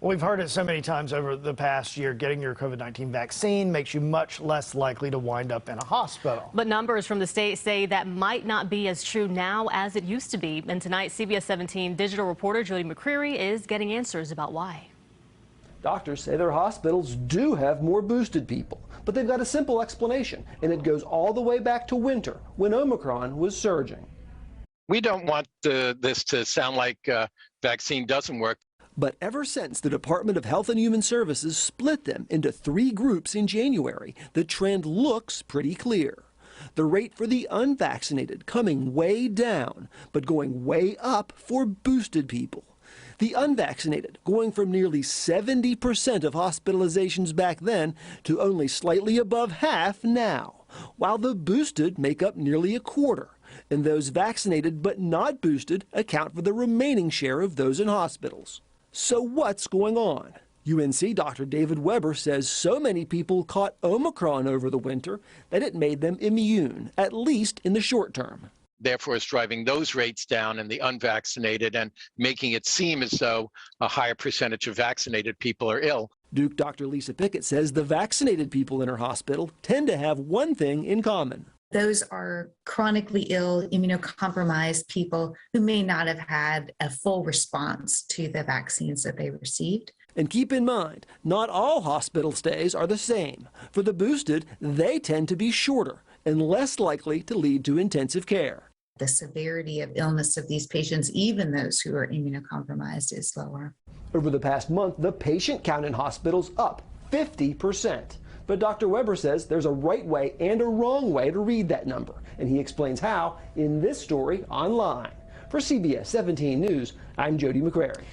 Well, we've heard it so many times over the past year, getting your COVID-19 vaccine makes you much less likely to wind up in a hospital. But numbers from the state say that might not be as true now as it used to be. And tonight, CBS 17 digital reporter Jody McCreary is getting answers about why. Doctors say their hospitals do have more boosted people, but they've got a simple explanation, and it goes all the way back to winter when Omicron was surging. We don't want this to sound like vaccine doesn't work. But ever since the Department of Health and Human Services split them into 3 groups in January, the trend looks pretty clear. The rate for the unvaccinated coming way down, but going way up for boosted people. The unvaccinated going from nearly 70% of hospitalizations back then to only slightly above half now, while the boosted make up nearly a quarter, and those vaccinated but not boosted account for the remaining share of those in hospitals. So what's going on? UNC Dr. David Weber says so many people caught Omicron over the winter that it made them immune, at least in the short term. Therefore, it's driving those rates down in the unvaccinated and making it seem as though a higher percentage of vaccinated people are ill. Duke Dr. Lisa Pickett says the vaccinated people in her hospital tend to have one thing in common. Those are chronically ill, immunocompromised people who may not have had a full response to the vaccines that they received. And keep in mind, not all hospital stays are the same. For the boosted, they tend to be shorter and less likely to lead to intensive care. The severity of illness of these patients, even those who are immunocompromised, is lower. Over the past month, the patient count in hospitals up 50%. But Dr. Weber says there's a right way and a wrong way to read that number, and he explains how in this story online. For CBS 17 News, I'm Jody McCreary.